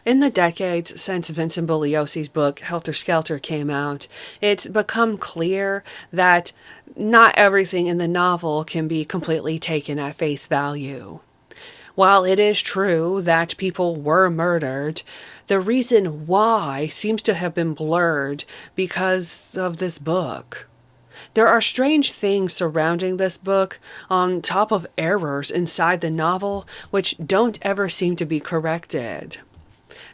In the decades since Vincent Bugliosi's book Helter Skelter came out, it's become clear that not everything in the novel can be completely taken at face value. While it is true that people were murdered, the reason why seems to have been blurred because of this book. There are strange things surrounding this book, on top of errors inside the novel, which don't ever seem to be corrected.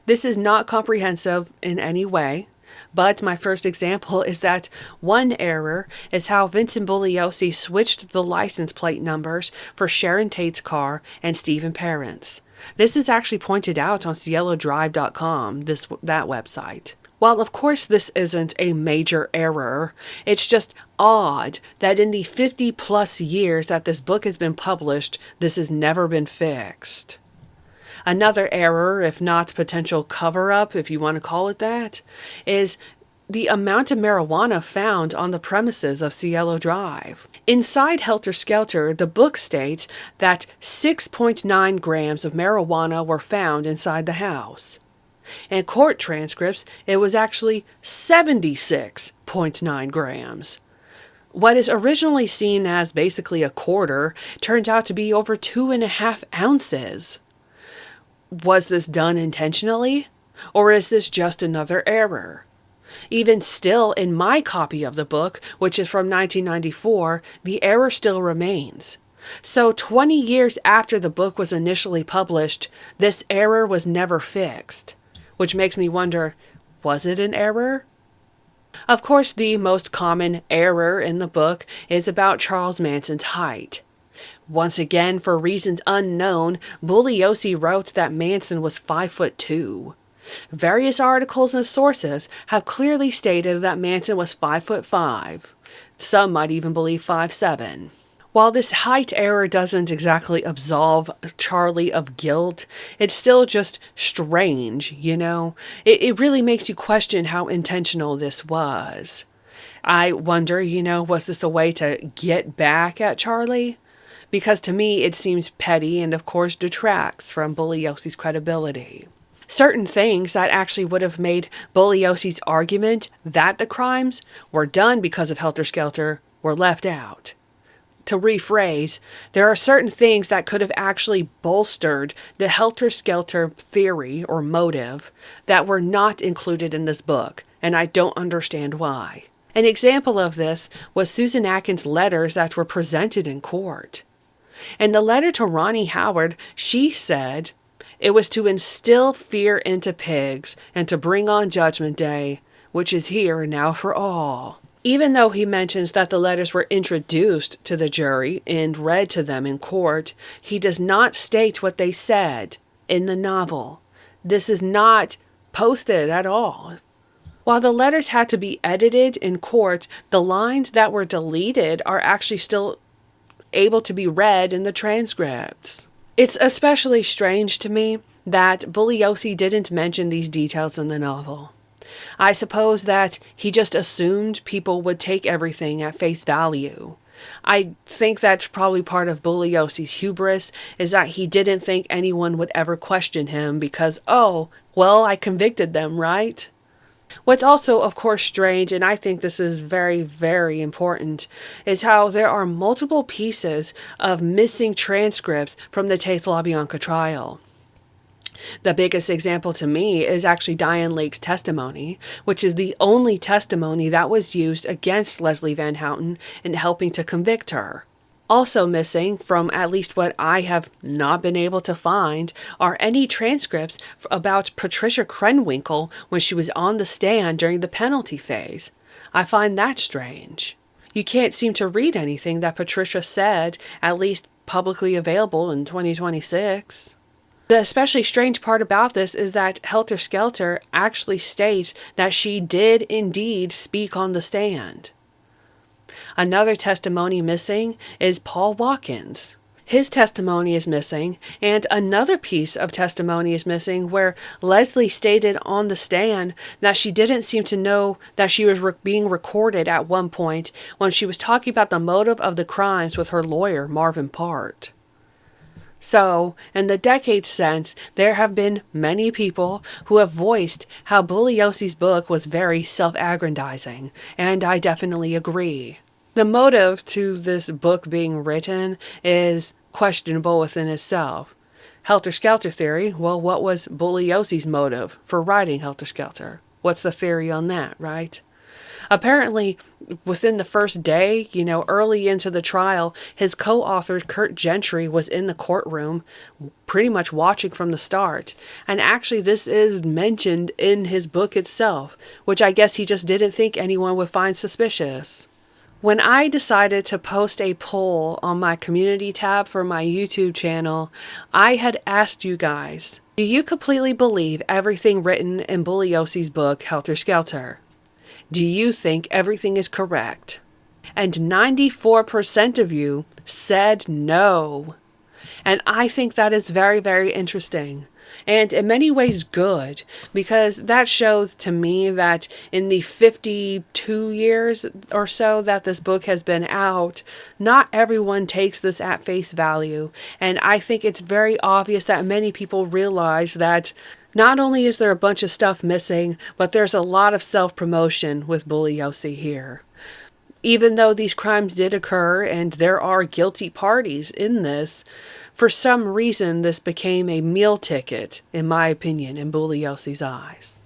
This is not comprehensive in any way, but my first example is that one error is how Vincent Bugliosi switched the license plate numbers for Sharon Tate's car and Stephen Parent's. This is actually pointed out on CielloDrive.com, that website. While of course this isn't a major error, it's just odd that in the 50 plus years that this book has been published, this has never been fixed. Another error, if not potential cover-up, if you want to call it that, is the amount of marijuana found on the premises of Cielo Drive. Inside Helter Skelter, the book states that 6.9 grams of marijuana were found inside the house. In court transcripts, it was actually 76.9 grams. What is originally seen as basically a quarter turns out to be over 2.5 ounces. Was this done intentionally? Or is this just another error? Even still, in my copy of the book, which is from 1994, the error still remains. So 20 years after the book was initially published, this error was never fixed. Which makes me wonder, was it an error? Of course, the most common error in the book is about Charles Manson's height. Once again, for reasons unknown, Bugliosi wrote that Manson was 5'2". Various articles and sources have clearly stated that Manson was 5'5". Some might even believe 5'7". While this height error doesn't exactly absolve Charlie of guilt, it's still just strange, you know? It really makes you question how intentional this was. I wonder, was this a way to get back at Charlie? Because to me, it seems petty and of course detracts from Bugliosi's credibility. Certain things that actually would have made Bugliosi's argument that the crimes were done because of Helter Skelter were left out. To rephrase, there are certain things that could have actually bolstered the Helter Skelter theory or motive that were not included in this book, and I don't understand why. An example of this was Susan Atkins' letters that were presented in court. In the letter to Ronnie Howard, she said it was to instill fear into pigs and to bring on Judgment Day, which is here now for all. Even though he mentions that the letters were introduced to the jury and read to them in court, he does not state what they said in the novel. This is not posted at all. While the letters had to be edited in court, the lines that were deleted are actually still able to be read in the transcripts. It's especially strange to me that Bugliosi didn't mention these details in the novel. I suppose that he just assumed people would take everything at face value. I think that's probably part of Bugliosi's hubris, is that he didn't think anyone would ever question him because, I convicted them, right? What's also, of course, strange, and I think this is very, very important, is how there are multiple pieces of missing transcripts from the Tate LaBianca trial. The biggest example to me is actually Diane Lake's testimony, which is the only testimony that was used against Leslie Van Houten in helping to convict her. Also missing, from at least what I have not been able to find, are any transcripts about Patricia Krenwinkel when she was on the stand during the penalty phase. I find that strange. You can't seem to read anything that Patricia said, at least publicly available in 2026. The especially strange part about this is that Helter Skelter actually states that she did indeed speak on the stand. Another testimony missing is Paul Watkins. His testimony is missing, and another piece of testimony is missing where Leslie stated on the stand that she didn't seem to know that she was being recorded at one point when she was talking about the motive of the crimes with her lawyer, Marvin Part. So, in the decades since, there have been many people who have voiced how Bugliosi's book was very self-aggrandizing, and I definitely agree. The motive to this book being written is questionable within itself. Helter Skelter theory, well, what was Bugliosi's motive for writing Helter Skelter? What's the theory on that, right? Apparently, within the first day, early into the trial, his co-author Kurt Gentry was in the courtroom pretty much watching from the start. And actually, this is mentioned in his book itself, which I guess he just didn't think anyone would find suspicious. When I decided to post a poll on my community tab for my YouTube channel, I had asked you guys, do you completely believe everything written in Bugliosi's book, Helter Skelter? Do you think everything is correct? And 94% of you said no. And I think that is very, very interesting. And in many ways good, because that shows to me that in the 52 years or so that this book has been out, not everyone takes this at face value. And I think it's very obvious that many people realize that not only is there a bunch of stuff missing, but there's a lot of self-promotion with Bugliosi here. Even though these crimes did occur and there are guilty parties in this, for some reason this became a meal ticket, in my opinion, in Bugliosi's eyes.